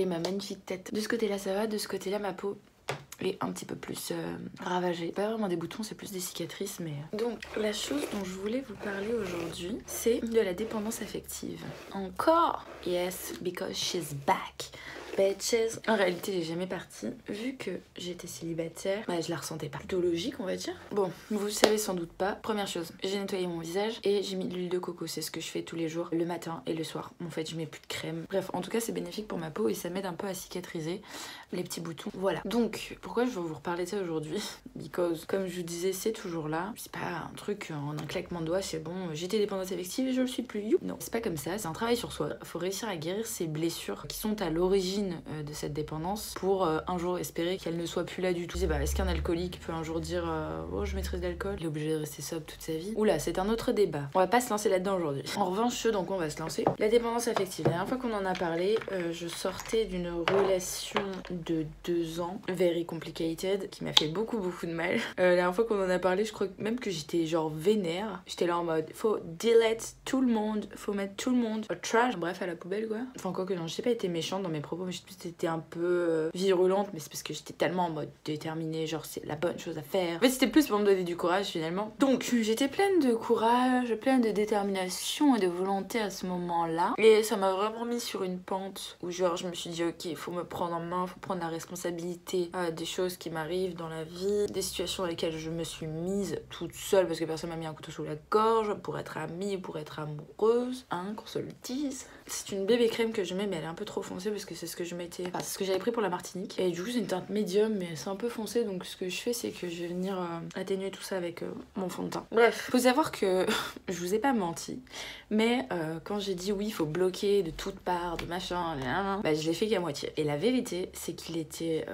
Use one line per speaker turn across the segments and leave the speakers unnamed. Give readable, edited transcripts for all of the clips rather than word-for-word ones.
voyez ma magnifique tête. De ce côté-là ça va, de ce côté-là ma peau est un petit peu plus ravagée. Pas vraiment des boutons, c'est plus des cicatrices, mais... Donc, la chose dont je voulais vous parler aujourd'hui, c'est de la dépendance affective. Encore? Yes, because she's back. Bitches. En réalité, j'ai jamais parti. Vu que j'étais célibataire, bah, je la ressentais pas. Plutôt logique, on va dire. Bon, vous le savez sans doute pas. Première chose, j'ai nettoyé mon visage et j'ai mis de l'huile de coco. C'est ce que je fais tous les jours, le matin et le soir. En fait, je mets plus de crème. Bref, en tout cas, c'est bénéfique pour ma peau et ça m'aide un peu à cicatriser les petits boutons. Voilà. Donc, pourquoi je veux vous reparler de ça aujourd'hui? Because, comme je vous disais, c'est toujours là. C'est pas un truc en un claquement de doigts, c'est bon, j'étais dépendante affective et je le suis plus. You. Non, c'est pas comme ça. C'est un travail sur soi. Faut réussir à guérir ces blessures qui sont à l'origine de cette dépendance pour un jour espérer qu'elle ne soit plus là du tout. Est-ce qu'un alcoolique peut un jour dire oh je maîtrise l'alcool, il est obligé de rester sobre toute sa vie? Oula, c'est un autre débat. On va pas se lancer là-dedans aujourd'hui. En revanche, ce dans quoi on va se lancer, la dépendance affective. La dernière fois qu'on en a parlé, je sortais d'une relation de 2 ans, very complicated, qui m'a fait beaucoup de mal. La dernière fois qu'on en a parlé, je crois même que j'étais genre vénère. J'étais là en mode faut delete tout le monde, faut mettre tout le monde au trash, bref à la poubelle quoi. Enfin quoi que non, j'ai pas été méchante dans mes propos, mais j'étais un peu virulente, mais c'est parce que j'étais tellement en mode déterminée, genre c'est la bonne chose à faire. En fait c'était plus pour me donner du courage finalement. Donc j'étais pleine de courage, pleine de détermination et de volonté à ce moment-là. Et ça m'a vraiment mis sur une pente où genre je me suis dit ok, faut me prendre en main, faut prendre la responsabilité des choses qui m'arrivent dans la vie, des situations dans lesquelles je me suis mise toute seule parce que personne m'a mis un couteau sous la gorge pour être amie, pour être amoureuse, hein, qu'on se le dise. C'est une bébé crème que je mets mais elle est un peu trop foncée parce que c'est ce que je mettais, enfin, c'est ce que j'avais pris pour la Martinique et du coup c'est une teinte médium mais c'est un peu foncé, donc ce que je fais c'est que je vais venir atténuer tout ça avec mon fond de teint. Bref, faut savoir que je vous ai pas menti, mais quand j'ai dit oui il faut bloquer de toutes parts, de machin, bah je l'ai fait qu'à moitié. Et la vérité c'est qu'il était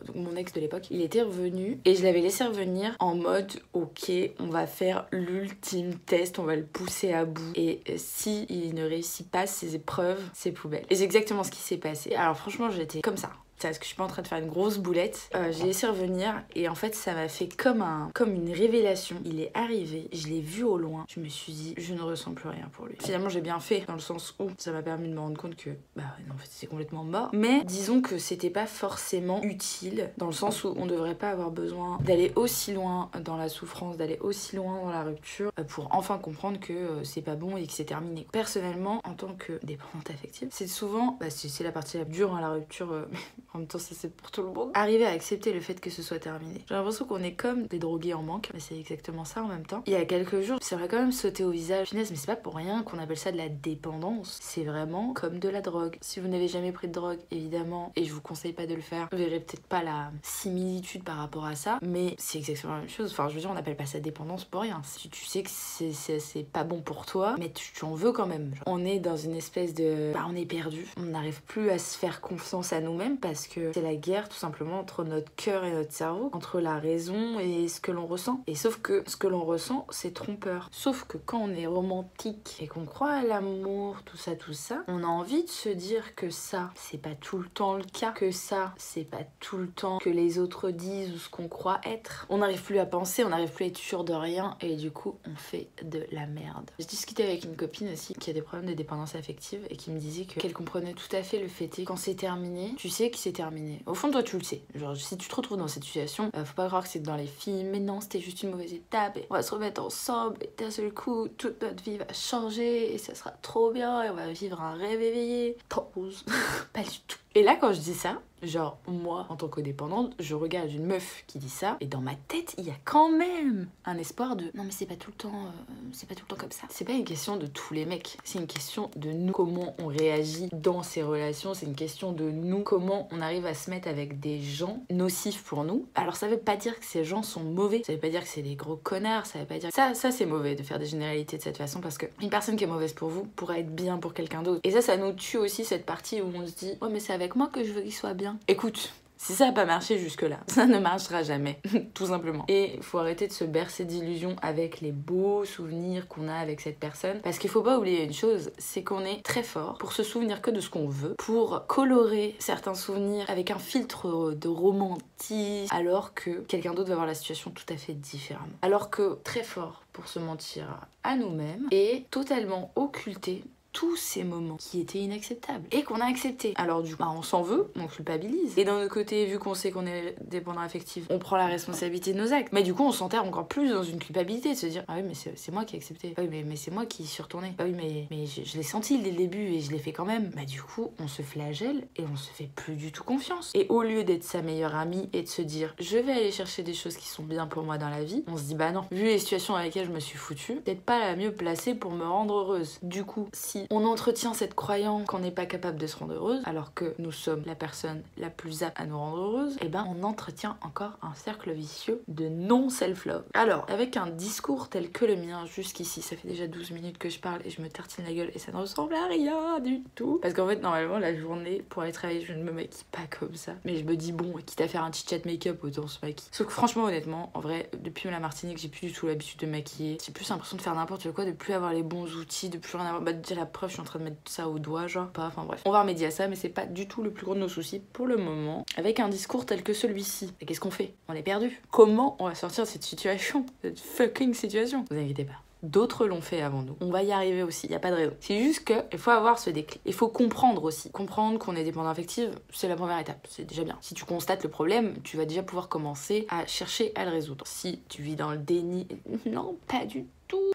donc mon ex de l'époque, il était revenu et je l'avais laissé revenir en mode ok on va faire l'ultime test, on va le pousser à bout et si il ne réussit pas ses épreuves, c'est poubelle. Et c'est exactement ce qui s'est passé. Alors franchement j'étais comme ça. Parce que je suis pas en train de faire une grosse boulette. J'ai laissé revenir et en fait ça m'a fait comme une révélation. Il est arrivé, je l'ai vu au loin, je me suis dit je ne ressens plus rien pour lui. Finalement j'ai bien fait dans le sens où ça m'a permis de me rendre compte que bah non, en fait c'est complètement mort. Mais disons que c'était pas forcément utile dans le sens où on devrait pas avoir besoin d'aller aussi loin dans la souffrance, d'aller aussi loin dans la rupture pour enfin comprendre que c'est pas bon et que c'est terminé. Personnellement en tant que dépendante affective, c'est souvent, c'est la partie la plus dure, hein, la rupture. En même temps, ça c'est pour tout le monde. Arriver à accepter le fait que ce soit terminé. J'ai l'impression qu'on est comme des drogués en manque, mais c'est exactement ça en même temps. Il y a quelques jours, ça m'a quand même sauté au visage. Finesse, mais c'est pas pour rien qu'on appelle ça de la dépendance. C'est vraiment comme de la drogue. Si vous n'avez jamais pris de drogue, évidemment, et je vous conseille pas de le faire, vous verrez peut-être pas la similitude par rapport à ça, mais c'est exactement la même chose. Enfin, je veux dire, on n'appelle pas ça dépendance pour rien. Si tu sais que c'est pas bon pour toi, mais tu en veux quand même. Genre, on est dans une espèce de... on est perdu. On n'arrive plus à se faire confiance à nous-mêmes parce que c'est la guerre tout simplement entre notre cœur et notre cerveau, entre la raison et ce que l'on ressent. Et sauf que ce que l'on ressent, c'est trompeur. Sauf que quand on est romantique et qu'on croit à l'amour, tout ça, on a envie de se dire que ça, c'est pas tout le temps le cas, que ça, c'est pas tout le temps que les autres disent ou ce qu'on croit être. On n'arrive plus à penser, on n'arrive plus à être sûr de rien et du coup, on fait de la merde. J'ai discuté avec une copine aussi qui a des problèmes de dépendance affective et qui me disait qu'elle comprenait tout à fait le fait que quand c'est terminé, tu sais que c'est terminé. Au fond, toi, tu le sais. Genre, si tu te retrouves dans cette situation, faut pas croire que c'est dans les films. Mais non, c'était juste une mauvaise étape. Et on va se remettre ensemble. Et d'un seul coup, toute notre vie va changer. Et ça sera trop bien. Et on va vivre un rêve éveillé. Trop rose. Pas du tout. Et là, quand je dis ça, genre, moi, en tant que codépendante, je regarde une meuf qui dit ça, et dans ma tête, il y a quand même un espoir de non, mais c'est pas tout le temps comme ça. C'est pas une question de tous les mecs, c'est une question de nous, comment on réagit dans ces relations, c'est une question de nous, comment on arrive à se mettre avec des gens nocifs pour nous. Alors, ça veut pas dire que ces gens sont mauvais, ça veut pas dire que c'est des gros connards, ça veut pas dire que ça c'est mauvais de faire des généralités de cette façon, parce que une personne qui est mauvaise pour vous pourrait être bien pour quelqu'un d'autre. Et ça nous tue aussi cette partie où on se dit, ouais, mais c'est avec moi que je veux qu'il soit bien. Écoute, si ça n'a pas marché jusque-là, ça ne marchera jamais, tout simplement. Et il faut arrêter de se bercer d'illusions avec les beaux souvenirs qu'on a avec cette personne. Parce qu'il faut pas oublier une chose, c'est qu'on est très fort pour se souvenir que de ce qu'on veut, pour colorer certains souvenirs avec un filtre de romantisme, alors que quelqu'un d'autre va voir la situation tout à fait différemment. Alors que très fort pour se mentir à nous-mêmes et totalement occulter tous ces moments qui étaient inacceptables et qu'on a accepté. Alors du coup, on s'en veut, on culpabilise. Et d'un autre côté, vu qu'on sait qu'on est dépendant affectif, on prend la responsabilité de nos actes. Mais du coup, on s'enterre encore plus dans une culpabilité de se dire ah oui mais c'est moi qui ai accepté. Ah oui mais c'est moi qui suis retournée. Ah oui mais je l'ai senti dès le début et je l'ai fait quand même. Bah du coup, on se flagelle et on se fait plus du tout confiance. Et au lieu d'être sa meilleure amie et de se dire je vais aller chercher des choses qui sont bien pour moi dans la vie, on se dit bah non, vu les situations dans lesquelles je me suis foutue, peut-être pas la mieux placée pour me rendre heureuse. Du coup, si on entretient cette croyance qu'on n'est pas capable de se rendre heureuse, alors que nous sommes la personne la plus apte à nous rendre heureuse, et ben on entretient encore un cercle vicieux de non-self-love. Alors, avec un discours tel que le mien, jusqu'ici, ça fait déjà 12 minutes que je parle et je me tartine la gueule et ça ne ressemble à rien du tout. Parce qu'en fait, normalement, la journée, pour aller travailler, je ne me maquille pas comme ça. Mais je me dis, bon, quitte à faire un chit-chat make-up, autant se maquiller. Sauf que franchement, honnêtement, en vrai, depuis la Martinique, j'ai plus du tout l'habitude de maquiller. J'ai plus l'impression de faire n'importe quoi, de plus avoir les bons outils, de plus rien avoir. Bah, déjà la preuve, je suis en train de mettre ça au doigt, genre pas. Enfin bref. On va remédier à ça, mais c'est pas du tout le plus gros de nos soucis pour le moment. Avec un discours tel que celui-ci. Et qu'est-ce qu'on fait? On est perdu. Comment on va sortir de cette situation? Cette fucking situation? Vous inquiétez pas. D'autres l'ont fait avant nous. On va y arriver aussi, il y a pas de raison. C'est juste qu'il faut avoir ce déclic. Il faut comprendre aussi. Comprendre qu'on est dépendant affectif, c'est la première étape. C'est déjà bien. Si tu constates le problème, tu vas déjà pouvoir commencer à chercher à le résoudre. Si tu vis dans le déni, non, pas du tout.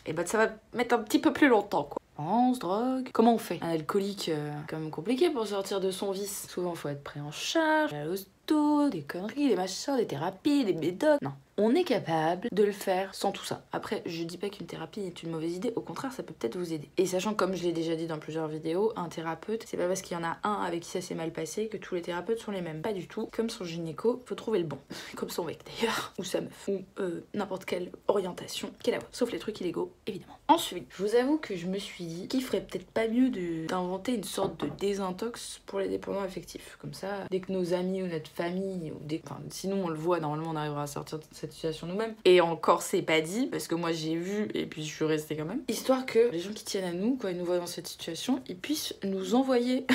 Et bah ça va mettre un petit peu plus longtemps quoi. Drogue. Comment on fait? Un alcoolique, quand même compliqué pour sortir de son vice. Souvent faut être pris en charge, la hosto, des conneries, des machins, des thérapies, des méthodes. Non. On est capable de le faire sans tout ça. Après, je dis pas qu'une thérapie est une mauvaise idée, au contraire, ça peut peut-être vous aider. Et sachant, comme je l'ai déjà dit dans plusieurs vidéos, un thérapeute, c'est pas parce qu'il y en a un avec qui ça s'est mal passé que tous les thérapeutes sont les mêmes. Pas du tout. Comme son gynéco, faut trouver le bon. Comme son mec d'ailleurs, ou sa meuf, ou n'importe quelle orientation qu'elle a. Sauf les trucs illégaux, évidemment. Ensuite, je vous avoue que je me suis dit qu'il ferait peut-être pas mieux d'inventer une sorte de désintox pour les dépendants affectifs. Comme ça, dès que nos amis ou notre famille, ou sinon on le voit, normalement on arrivera à sortir de cette situation nous-mêmes. Et encore c'est pas dit, parce que moi j'ai vu et puis je suis restée quand même. Histoire que les gens qui tiennent à nous, quand ils nous voient dans cette situation, ils puissent nous envoyer...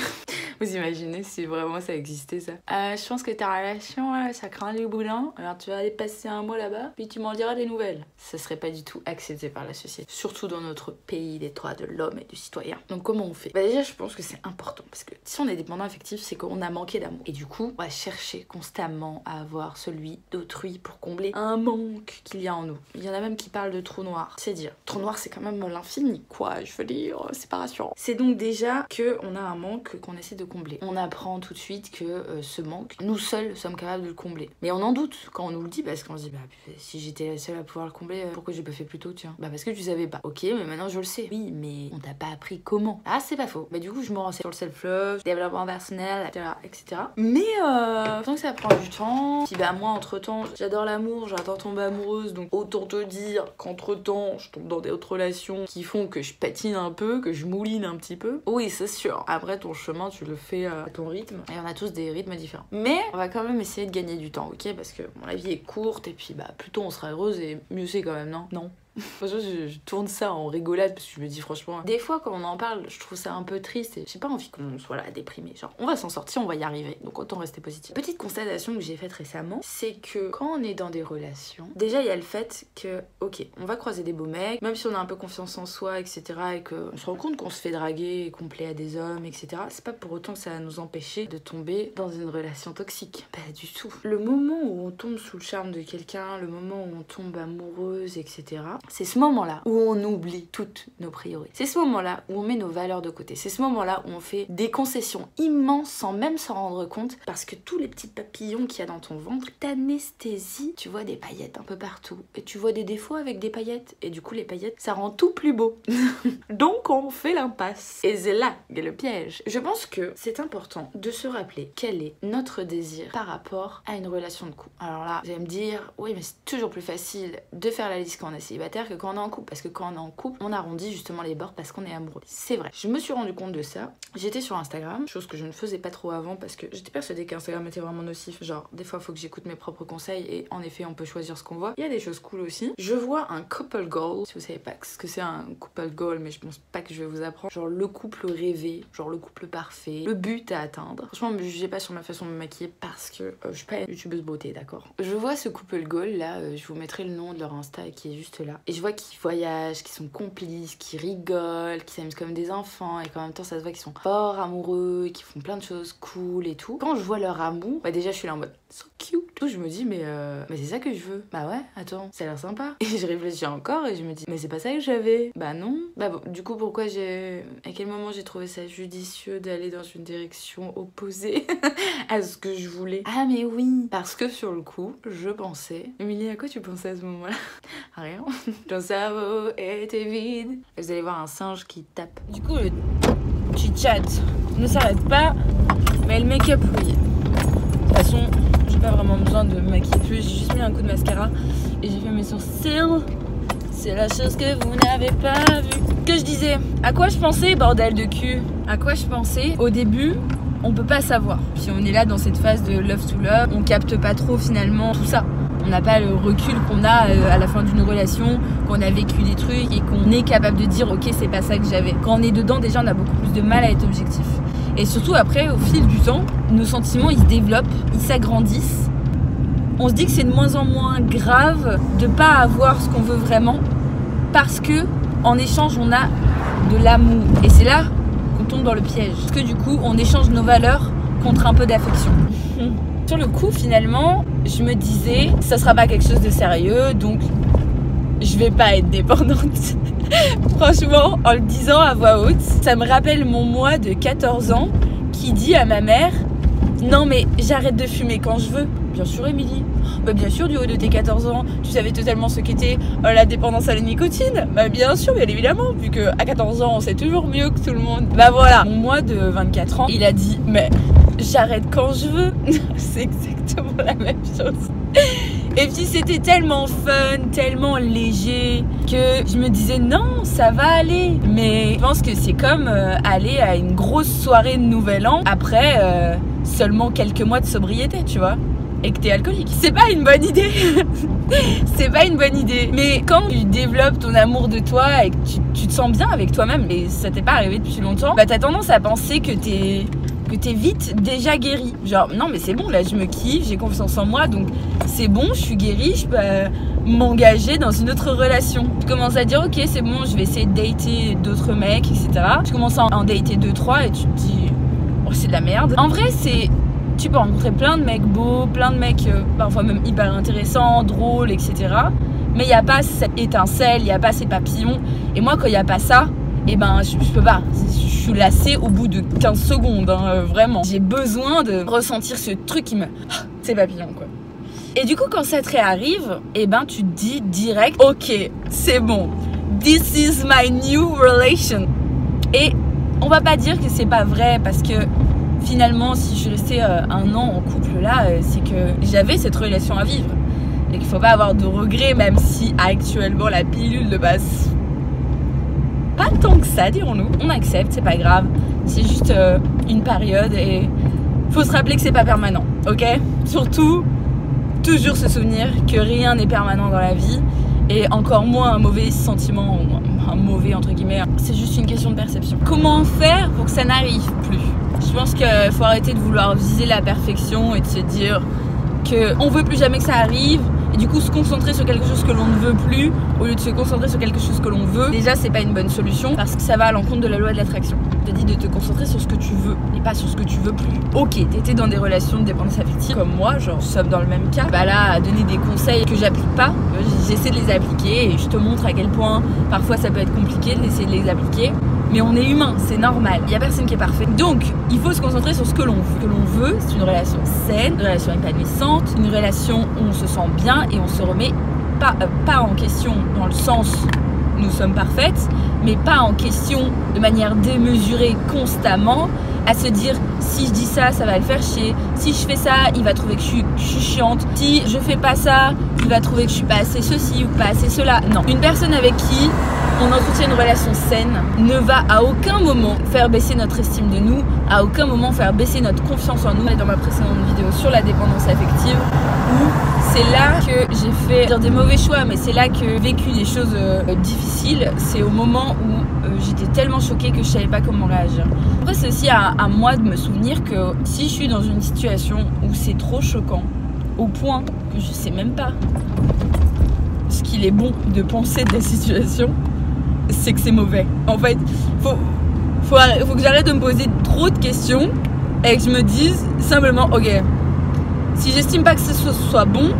Vous imaginez si vraiment ça existait ça? Je pense que ta relation, ça craint les boulins, alors tu vas aller passer un mois là-bas, puis tu m'en diras des nouvelles. Ça serait pas du tout accepté par la société. Surtout dans notre pays des droits de l'homme et du citoyen. Donc comment on fait? Bah déjà je pense que c'est important, parce que si on est dépendant affectif, c'est qu'on a manqué d'amour. Et du coup, on va chercher constamment à avoir celui d'autrui pour combler un manque qu'il y a en nous. Il y en a même qui parlent de trou noir. C'est dire, trou noir c'est quand même l'infini, quoi, je veux dire, c'est pas rassurant. C'est donc déjà qu'on a un manque qu'on essaie de combler. On apprend tout de suite que ce manque, nous seuls sommes capables de le combler. Mais on en doute quand on nous le dit, parce qu'on se dit, bah si j'étais la seule à pouvoir le combler, pourquoi j'ai pas fait plus tôt, tiens? Bah parce que tu savais pas. Ok, mais maintenant je le sais. Oui, mais on t'a pas appris comment. Ah, c'est pas faux. Bah du coup, je me renseigne sur le self-love, développement personnel, etc. Mais tant que ça prend du temps, puis bah moi entre-temps, j'adore l'amour, j'adore tomber amoureuse, donc autant te dire qu'entre-temps, je tombe dans des autres relations qui font que je patine un peu, que je mouline un petit peu. Oui, c'est sûr. Après, ton chemin, tu le fais à ton rythme. Et on a tous des rythmes différents. Mais on va quand même essayer de gagner du temps, ok? Parce que bon, la vie est courte et puis bah plus tôt on sera heureuse et mieux c'est quand même, non? Non. Franchement, je tourne ça en rigolade parce que je me dis franchement, des fois quand on en parle, je trouve ça un peu triste et j'ai pas envie qu'on soit là déprimé. Genre, on va s'en sortir, on va y arriver, donc autant rester positif. Petite constatation que j'ai faite récemment, c'est que quand on est dans des relations, déjà il y a le fait que, ok, on va croiser des beaux mecs, même si on a un peu confiance en soi, etc., et qu'on se rend compte qu'on se fait draguer et qu'on plaît à des hommes, etc., c'est pas pour autant que ça va nous empêcher de tomber dans une relation toxique. Pas du tout. Le moment où on tombe sous le charme de quelqu'un, le moment où on tombe amoureuse, etc., c'est ce moment-là où on oublie toutes nos priorités. C'est ce moment-là où on met nos valeurs de côté. C'est ce moment-là où on fait des concessions immenses sans même s'en rendre compte parce que tous les petits papillons qu'il y a dans ton ventre t'anesthésient. Tu vois des paillettes un peu partout et tu vois des défauts avec des paillettes et du coup les paillettes ça rend tout plus beau. Donc on fait l'impasse. Et c'est là qu'est le piège. Je pense que c'est important de se rappeler quel est notre désir par rapport à une relation de couple. Alors là, vous allez me dire, oui mais c'est toujours plus facile de faire la liste quand on est célibataire que quand on est en couple, parce que quand on est en couple, on arrondit justement les bords parce qu'on est amoureux. C'est vrai. Je me suis rendu compte de ça. J'étais sur Instagram, chose que je ne faisais pas trop avant parce que j'étais persuadée qu'Instagram était vraiment nocif. Genre, des fois, il faut que j'écoute mes propres conseils et en effet, on peut choisir ce qu'on voit. Il y a des choses cool aussi. Je vois un couple goal. Si vous savez pas ce que c'est un couple goal, mais je pense pas que je vais vous apprendre. Genre le couple rêvé, genre le couple parfait, le but à atteindre. Franchement, me jugez pas sur ma façon de me maquiller parce que je suis pas une youtubeuse beauté, d'accord? Je vois ce couple goal là, je vous mettrai le nom de leur Insta qui est juste là. Et je vois qu'ils voyagent, qu'ils sont complices, qu'ils rigolent, qu'ils s'amusent comme des enfants et qu'en même temps ça se voit qu'ils sont fort amoureux, qu'ils font plein de choses cool et tout. Quand je vois leur amour, bah déjà je suis là en mode so cute. Tout, je me dis mais c'est ça que je veux. Bah ouais, attends, ça a l'air sympa. Et je réfléchis encore et je me dis mais c'est pas ça que j'avais. Bah non. Bah bon, du coup pourquoi à quel moment j'ai trouvé ça judicieux d'aller dans une direction opposée à ce que je voulais. Ah mais oui, parce que sur le coup, je pensais... Émilie, à quoi tu pensais à ce moment-là? Rien. Ton cerveau était vide. Vous allez voir un singe qui tape. Du coup, le chit-chat ne s'arrête pas, mais le make-up, oui. De toute façon, j'ai pas vraiment besoin de me maquiller plus. J'ai juste mis un coup de mascara et j'ai fait mes sourcils. C'est la chose que vous n'avez pas vue. Que je disais, à quoi je pensais, bordel de cul? À quoi je pensais? Au début, on peut pas savoir. Puis on est là dans cette phase de love to love, on capte pas trop finalement tout ça. On n'a pas le recul qu'on a à la fin d'une relation, qu'on a vécu des trucs et qu'on est capable de dire ok c'est pas ça que j'avais. Quand on est dedans déjà on a beaucoup plus de mal à être objectif. Et surtout après au fil du temps, nos sentiments ils se développent, ils s'agrandissent. On se dit que c'est de moins en moins grave de pas avoir ce qu'on veut vraiment parce que en échange on a de l'amour. Et c'est là qu'on tombe dans le piège. Parce que du coup on échange nos valeurs contre un peu d'affection. Sur le coup finalement je me disais ça sera pas quelque chose de sérieux donc je vais pas être dépendante. Franchement en le disant à voix haute ça me rappelle mon moi de 14 ans qui dit à ma mère non mais j'arrête de fumer quand je veux. Bien sûr Émilie, bah bien sûr du haut de tes 14 ans tu savais totalement ce qu'était la dépendance à la nicotine. Bah bien sûr bien évidemment vu que à 14 ans on sait toujours mieux que tout le monde. Bah voilà, mon moi de 24 ans il a dit mais j'arrête quand je veux. C'est exactement la même chose. Et puis c'était tellement fun, tellement léger que je me disais non ça va aller. Mais je pense que c'est comme aller à une grosse soirée de nouvel an après seulement quelques mois de sobriété tu vois. Et que t'es alcoolique. C'est pas une bonne idée. C'est pas une bonne idée. Mais quand tu développes ton amour de toi et que tu te sens bien avec toi-même, et ça t'est pas arrivé depuis longtemps, bah t'as tendance à penser que t'es vite déjà guéri. Genre non mais c'est bon là je me kiffe, j'ai confiance en moi donc c'est bon, je suis guérie, je peux m'engager dans une autre relation. Je commence à dire ok c'est bon, je vais essayer de dater d'autres mecs etc. Je commence à en dater 2-3 et tu te dis oh c'est de la merde. En vrai c'est... Tu peux rencontrer plein de mecs beaux, plein de mecs parfois même hyper intéressants, drôles, etc. Mais il n'y a pas cette étincelle, il n'y a pas ces papillons. Et moi, quand il n'y a pas ça, eh ben, je peux pas. Je suis lassée au bout de 15 secondes, hein, vraiment. J'ai besoin de ressentir ce truc qui me... Ces papillons, quoi. Et du coup, quand ça te réarrive, eh ben, tu te dis direct, ok, c'est bon. This is my new relation. Et on va pas dire que c'est pas vrai parce que finalement, si je suis restée 1 an en couple là, c'est que j'avais cette relation à vivre. Et qu'il faut pas avoir de regrets, même si actuellement la pilule ne passe pas tant que ça, dirons-nous. On accepte, c'est pas grave. C'est juste une période et faut se rappeler que c'est pas permanent, ok? Surtout, toujours se souvenir que rien n'est permanent dans la vie. Et encore moins un mauvais sentiment, un mauvais entre guillemets. C'est juste une question de perception. Comment faire pour que ça n'arrive plus? Je pense qu'il faut arrêter de vouloir viser la perfection et de se dire qu'on veut plus jamais que ça arrive et du coup se concentrer sur quelque chose que l'on ne veut plus au lieu de se concentrer sur quelque chose que l'on veut. Déjà c'est pas une bonne solution parce que ça va à l'encontre de la loi de l'attraction. Je te dis de te concentrer sur ce que tu veux et pas sur ce que tu veux plus. Ok, t'étais dans des relations de dépendance affective comme moi, genre nous sommes dans le même cas. Bah là, à donner des conseils que j'applique pas, j'essaie de les appliquer et je te montre à quel point parfois ça peut être compliqué d'essayer de les appliquer. Mais on est humain, c'est normal, il n'y a personne qui est parfait. Donc, il faut se concentrer sur ce que l'on veut. Ce que l'on veut, c'est une relation saine, une relation épanouissante, une relation où on se sent bien et on se remet pas en question dans le sens nous sommes parfaites, mais pas en question de manière démesurée constamment, à se dire si je dis ça, ça va le faire chier, si je fais ça, il va trouver que je suis chiante, si je fais pas ça, il va trouver que je suis pas assez ceci ou pas assez cela. Non, une personne avec qui on entretient une relation saine ne va à aucun moment faire baisser notre estime de nous, à aucun moment faire baisser notre confiance en nous. Dans ma précédente vidéo sur la dépendance affective, où c'est là que j'ai fait des mauvais choix, mais c'est là que j'ai vécu des choses difficiles. C'est au moment où j'étais tellement choquée que je savais pas comment réagir. Après c'est aussi à moi de me souvenir que si je suis dans une situation où c'est trop choquant, au point que je sais même pas
ce qu'il est bon de penser de la situation, c'est que c'est mauvais. En fait, faut que j'arrête de me poser trop de questions et que je me dise simplement, ok, si j'estime pas que ce soit bon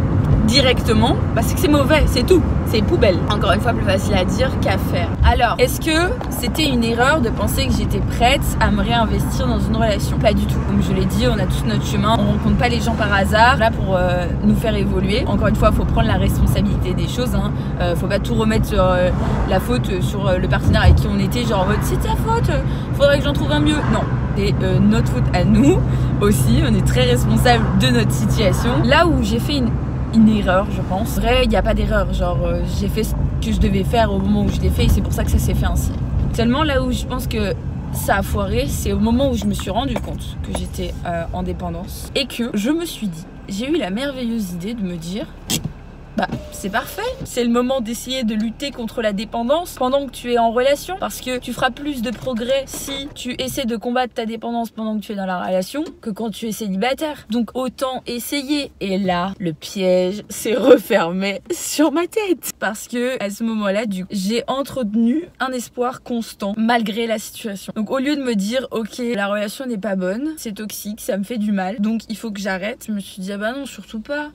directement, bah c'est que c'est mauvais, c'est tout, c'est poubelle. Encore une fois, plus facile à dire qu'à faire. Alors, est-ce que c'était une erreur de penser que j'étais prête à me réinvestir dans une relation? Pas du tout. Comme je l'ai dit, on a tous notre chemin, on rencontre pas les gens par hasard, là pour nous faire évoluer. Encore une fois, faut prendre la responsabilité des choses, hein. Faut pas tout remettre sur la faute sur le partenaire avec qui on était, genre en mode c'est ta faute, faudrait que j'en trouve un mieux. Non, c'est notre faute à nous aussi, on est très responsable de notre situation. Là où j'ai fait une erreur, je pense. En vrai, il n'y a pas d'erreur, genre j'ai fait ce que je devais faire au moment où je l'ai fait et c'est pour ça que ça s'est fait ainsi. Seulement là où je pense que ça a foiré, c'est au moment où je me suis rendu compte que j'étais en dépendance et que je me suis dit, j'ai eu la merveilleuse idée de me dire, bah c'est parfait, c'est le moment d'essayer de lutter contre la dépendance pendant que tu es en relation, parce que tu feras plus de progrès si tu essaies de combattre ta dépendance pendant que tu es dans la relation que quand tu es célibataire. Donc autant essayer. Et là, le piège s'est refermé sur ma tête, parce que à ce moment-là, j'ai entretenu un espoir constant malgré la situation. Donc au lieu de me dire ok, la relation n'est pas bonne, c'est toxique, ça me fait du mal, donc il faut que j'arrête, je me suis dit ah bah non, surtout pas,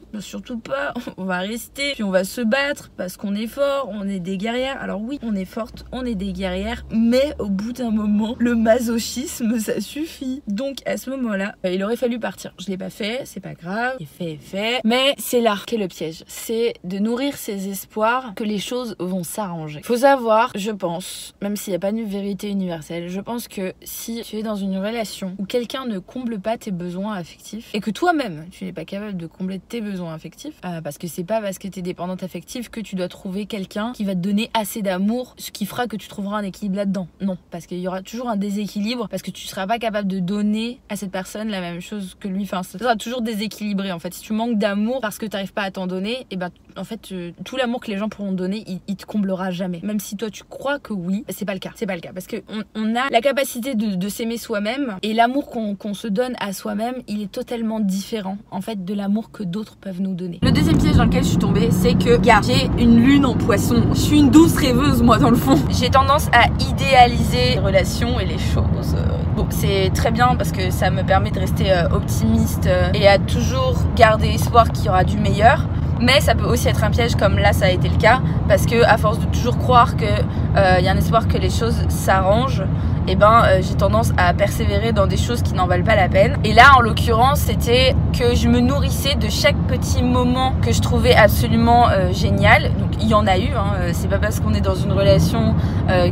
on va rester, puis on va se battre parce qu'on est fort, on est des guerrières. Alors oui, on est fortes, on est des guerrières, mais au bout d'un moment, le masochisme, ça suffit. Donc à ce moment-là, il aurait fallu partir. Je l'ai pas fait, c'est pas grave, est fait. Mais c'est là qu'est le piège, c'est de nourrir ses espoirs que les choses vont s'arranger. Faut savoir, je pense, même s'il n'y a pas de vérité universelle, je pense que si tu es dans une relation où quelqu'un ne comble pas tes besoins affectifs et que toi-même, tu n'es pas capable de combler tes besoins affectifs, parce que c'est pas parce que tu es dépendante affective que tu dois trouver quelqu'un qui va te donner assez d'amour, ce qui fera que tu trouveras un équilibre là-dedans. Non, parce qu'il y aura toujours un déséquilibre, parce que tu seras pas capable de donner à cette personne la même chose que lui. Enfin, ça sera toujours déséquilibré en fait. Si tu manques d'amour parce que tu n'arrives pas à t'en donner, et ben en fait tout l'amour que les gens pourront te donner, il te comblera jamais. Même si toi tu crois que oui, c'est pas le cas. C'est pas le cas parce que on a la capacité de s'aimer soi-même, et l'amour qu'on se donne à soi-même, il est totalement différent en fait de l'amour que d'autres peuvent nous donner. Le deuxième piège dans lequel je suis tombée, c'est que gars, j'ai une lune en poisson. Je suis une douce rêveuse moi dans le fond. J'ai tendance à idéaliser les relations et les choses. Bon, c'est très bien parce que ça me permet de rester optimiste et à toujours garder espoir qu'il y aura du meilleur. Mais ça peut aussi être un piège, comme là ça a été le cas, parce que à force de toujours croire que y a un espoir que les choses s'arrangent, et ben j'ai tendance à persévérer dans des choses qui n'en valent pas la peine. Et là en l'occurrence, c'était que je me nourrissais de chaque petit moment que je trouvais absolument génial. Donc il y en a eu, hein. C'est pas parce qu'on est dans une relation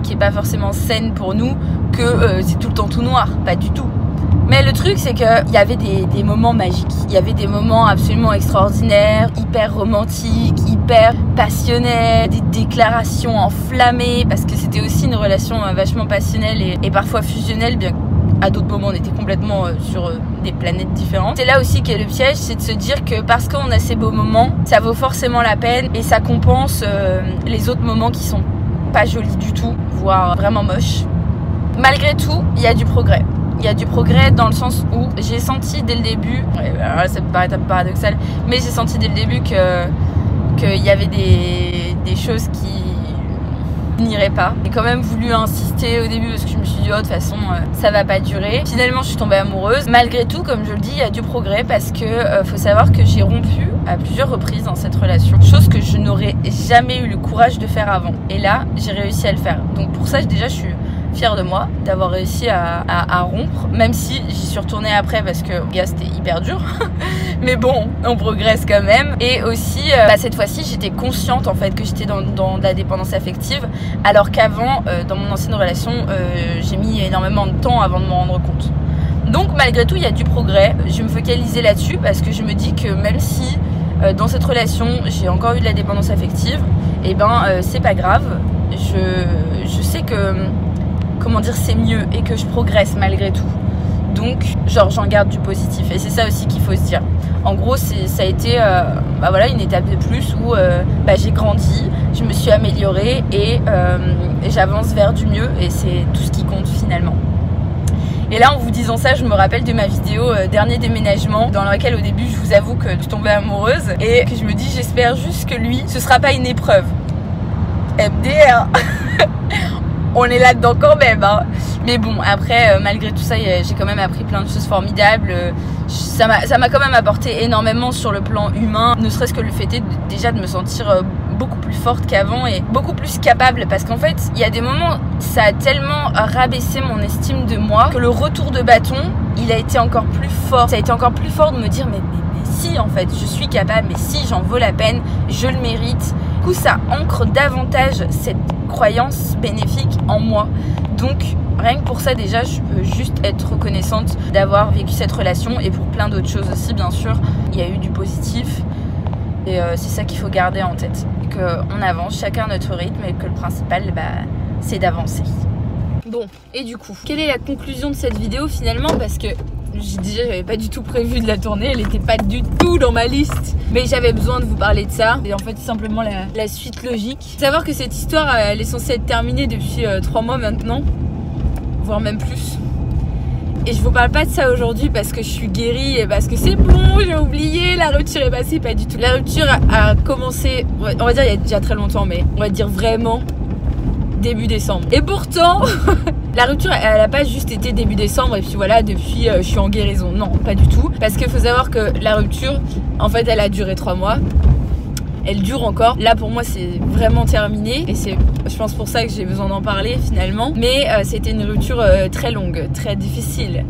qui est pas forcément saine pour nous que c'est tout le temps tout noir, pas du tout. Mais le truc c'est qu'il y avait des moments magiques, il y avait des moments absolument extraordinaires, hyper romantiques, hyper passionnels, des déclarations enflammées, parce que c'était aussi une relation vachement passionnelle et parfois fusionnelle, bien qu'à d'autres moments on était complètement sur des planètes différentes. C'est là aussi qu'est le piège, c'est de se dire que parce qu'on a ces beaux moments, ça vaut forcément la peine et ça compense les autres moments qui sont pas jolis du tout, voire vraiment moches. Malgré tout, il y a du progrès. Il y a du progrès dans le sens où j'ai senti dès le début, alors là ça peut paraître un peu paradoxal, mais j'ai senti dès le début qu'il y avait des choses qui n'iraient pas. J'ai quand même voulu insister au début parce que je me suis dit oh de toute façon ça va pas durer. Finalement je suis tombée amoureuse. Malgré tout, comme je le dis, il y a du progrès parce que faut savoir que j'ai rompu à plusieurs reprises dans cette relation, chose que je n'aurais jamais eu le courage de faire avant. Et là j'ai réussi à le faire. Donc pour ça déjà je suis fière de moi d'avoir réussi à rompre, même si j'y suis retournée après parce que gars c'était hyper dur mais bon on progresse quand même. Et aussi cette fois-ci j'étais consciente en fait que j'étais dans de la dépendance affective, alors qu'avant dans mon ancienne relation j'ai mis énormément de temps avant de m'en rendre compte. Donc malgré tout il y a du progrès, je vais me focaliser là-dessus parce que je me dis que même si dans cette relation j'ai encore eu de la dépendance affective, et ben c'est pas grave, je sais que comment dire, c'est mieux et que je progresse malgré tout. Donc genre j'en garde du positif et c'est ça aussi qu'il faut se dire. En gros ça a été voilà, une étape de plus où j'ai grandi, je me suis améliorée et j'avance vers du mieux et c'est tout ce qui compte finalement. Et là en vous disant ça, je me rappelle de ma vidéo dernier déménagement, dans laquelle au début je vous avoue que je tombais amoureuse et que je me dis j'espère juste que lui ce sera pas une épreuve. MDR. On est là-dedans quand même hein. Mais bon après malgré tout ça j'ai quand même appris plein de choses formidables. Ça m'a quand même apporté énormément sur le plan humain, ne serait-ce que le fait déjà de me sentir beaucoup plus forte qu'avant et beaucoup plus capable, parce qu'en fait il y a des moments ça a tellement rabaissé mon estime de moi que le retour de bâton il a été encore plus fort. Ça a été encore plus fort de me dire mais si en fait je suis capable, mais si j'en vaux la peine, je le mérite. Du coup ça ancre davantage cette croyance bénéfique en moi. Donc rien que pour ça déjà je peux juste être reconnaissante d'avoir vécu cette relation, et pour plein d'autres choses aussi bien sûr. Il y a eu du positif et c'est ça qu'il faut garder en tête, qu'on avance chacun à notre rythme et que le principal c'est d'avancer. Bon, et du coup quelle est la conclusion de cette vidéo finalement, parce que j'avais pas du tout prévu de la tourner, elle était pas du tout dans ma liste, mais j'avais besoin de vous parler de ça. Et en fait c'est simplement la suite logique. Savoir que cette histoire elle est censée être terminée depuis 3 mois maintenant, voire même plus. Et je vous parle pas de ça aujourd'hui parce que je suis guérie et parce que c'est bon, j'ai oublié, la rupture est passée, pas du tout. La rupture a commencé, on va dire il y a déjà très longtemps, mais on va dire vraiment début décembre. Et pourtant la rupture elle a pas juste été début décembre et puis voilà depuis je suis en guérison. Non, pas du tout. Parce qu'il faut savoir que la rupture en fait elle a duré 3 mois. Elle dure encore. Là pour moi c'est vraiment terminé et c'est je pense pour ça que j'ai besoin d'en parler finalement. Mais c'était une rupture très longue, très difficile.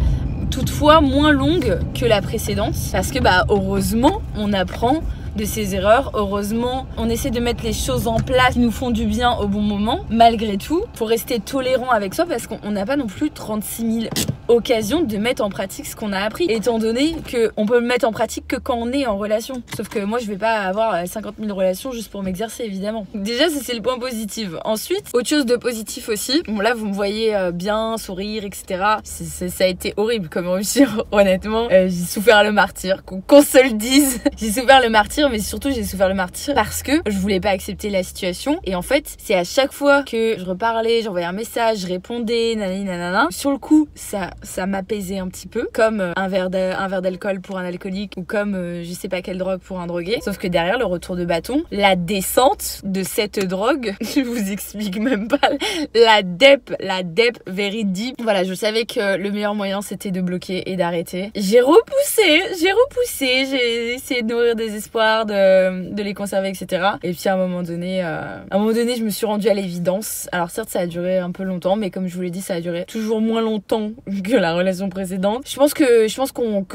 Toutefois moins longue que la précédente, parce que heureusement on apprend de ses erreurs, heureusement on essaie de mettre les choses en place qui nous font du bien au bon moment. Malgré tout, faut rester tolérant avec soi, parce qu'on n'a pas non plus 36 000 occasions de mettre en pratique ce qu'on a appris, étant donné qu'on peut le mettre en pratique que quand on est en relation. Sauf que moi je vais pas avoir 50 000 relations juste pour m'exercer évidemment. Déjà ça c'est le point positif. Ensuite, autre chose de positif aussi, bon là vous me voyez bien sourire etc. Ça a été horrible comme rupture honnêtement. J'ai souffert le martyre, qu'on se le dise. J'ai souffert le martyre, mais surtout j'ai souffert le martyre parce que je voulais pas accepter la situation. Et en fait c'est à chaque fois que je reparlais, j'envoyais un message, je répondais, nanani nanana, sur le coup ça m'apaisait un petit peu, comme un verre d'alcool pour un alcoolique, ou comme je sais pas quelle drogue pour un drogué. Sauf que derrière le retour de bâton, la descente de cette drogue, je vous explique même pas, la dep very deep. Voilà, je savais que le meilleur moyen c'était de bloquer et d'arrêter. J'ai repoussé, j'ai essayé de nourrir des espoirs, de les conserver etc. Et puis à un moment donné je me suis rendue à l'évidence. Alors certes ça a duré un peu longtemps, mais comme je vous l'ai dit ça a duré toujours moins longtemps que la relation précédente. Je pense que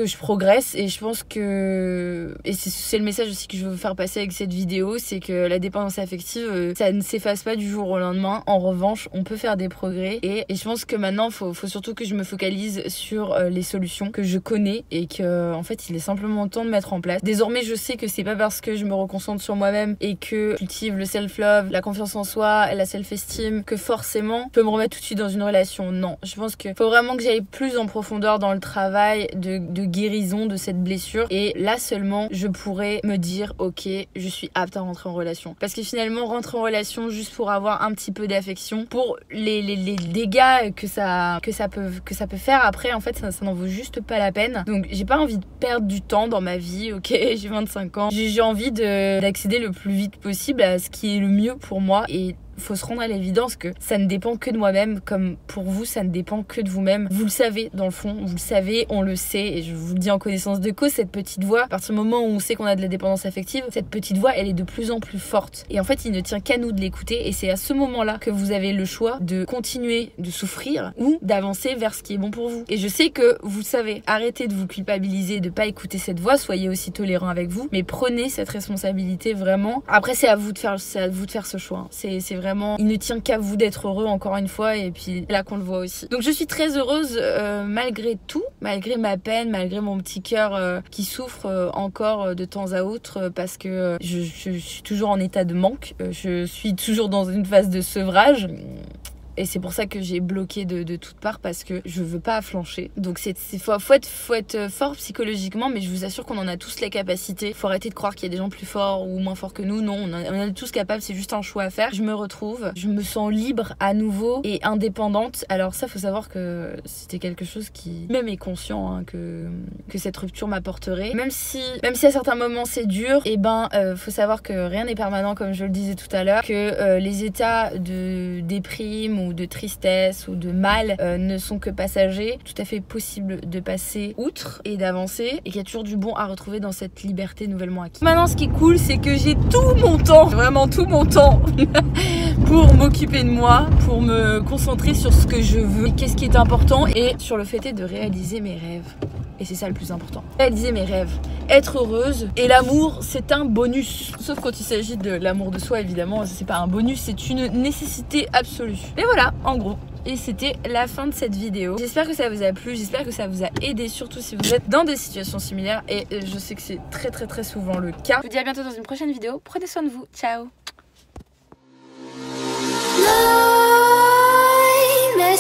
je progresse, et je pense que, et c'est le message aussi que je veux faire passer avec cette vidéo, c'est que la dépendance affective ça ne s'efface pas du jour au lendemain. En revanche on peut faire des progrès, et je pense que maintenant faut surtout que je me focalise sur les solutions que je connais, et que en fait il est simplement temps de mettre en place. Désormais je sais que c'est pas parce que je me reconcentre sur moi-même et que je cultive le self-love, la confiance en soi, la self-esteem, que forcément je peux me remettre tout de suite dans une relation. Non, je pense que faut vraiment que j'aille plus en profondeur dans le travail de guérison de cette blessure, et là seulement je pourrais me dire ok, je suis apte à rentrer en relation. Parce que finalement rentrer en relation juste pour avoir un petit peu d'affection, pour les dégâts que ça peut faire après, en fait ça n'en vaut juste pas la peine. Donc j'ai pas envie de perdre du temps dans ma vie. Ok, j'ai 25 ans, j'ai envie d'accéder le plus vite possible à ce qui est le mieux pour moi, et faut se rendre à l'évidence que ça ne dépend que de moi-même, comme pour vous ça ne dépend que de vous-même. Vous le savez dans le fond, vous le savez, on le sait, et je vous le dis en connaissance de cause, cette petite voix, à partir du moment où on sait qu'on a de la dépendance affective, cette petite voix elle est de plus en plus forte, et en fait il ne tient qu'à nous de l'écouter, et c'est à ce moment-là que vous avez le choix de continuer de souffrir ou d'avancer vers ce qui est bon pour vous. Et je sais que vous savez, arrêtez de vous culpabiliser de pas écouter cette voix, soyez aussi tolérant avec vous, mais prenez cette responsabilité vraiment. Après c'est à vous de faire ce choix, c'est vraiment, il ne tient qu'à vous d'être heureux encore une fois, et puis là qu'on le voit aussi. Donc je suis très heureuse malgré tout, malgré ma peine, malgré mon petit cœur qui souffre encore de temps à autre, parce que je suis toujours en état de manque, je suis toujours dans une phase de sevrage. Et c'est pour ça que j'ai bloqué de toutes parts, parce que je veux pas flancher. Donc faut être fort psychologiquement, mais je vous assure qu'on en a tous les capacités. Faut arrêter de croire qu'il y a des gens plus forts ou moins forts que nous. Non, on en est tous capables, c'est juste un choix à faire. Je me retrouve, je me sens libre à nouveau et indépendante. Alors ça, faut savoir que c'était quelque chose qui même est conscient, hein, que cette rupture m'apporterait. Même si à certains moments c'est dur, et faut savoir que rien n'est permanent, comme je le disais tout à l'heure, que les états de déprime ou de tristesse ou de mal ne sont que passagers, tout à fait possible de passer outre et d'avancer, et qu'il y a toujours du bon à retrouver dans cette liberté nouvellement acquise. Maintenant, ce qui est cool, c'est que j'ai tout mon temps, vraiment tout mon temps pour m'occuper de moi, pour me concentrer sur ce que je veux, et qu'est-ce qui est important, et sur le fait de réaliser mes rêves. Et c'est ça le plus important. Réaliser mes rêves, être heureuse. Et l'amour, c'est un bonus. Sauf quand il s'agit de l'amour de soi, évidemment, c'est pas un bonus, c'est une nécessité absolue. Mais voilà, en gros. Et c'était la fin de cette vidéo. J'espère que ça vous a plu, j'espère que ça vous a aidé, surtout si vous êtes dans des situations similaires. Et je sais que c'est très souvent le cas. Je vous dis à bientôt dans une prochaine vidéo. Prenez soin de vous. Ciao.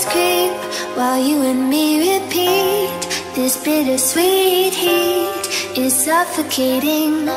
Creep while you and me repeat. This bittersweet heat is suffocating.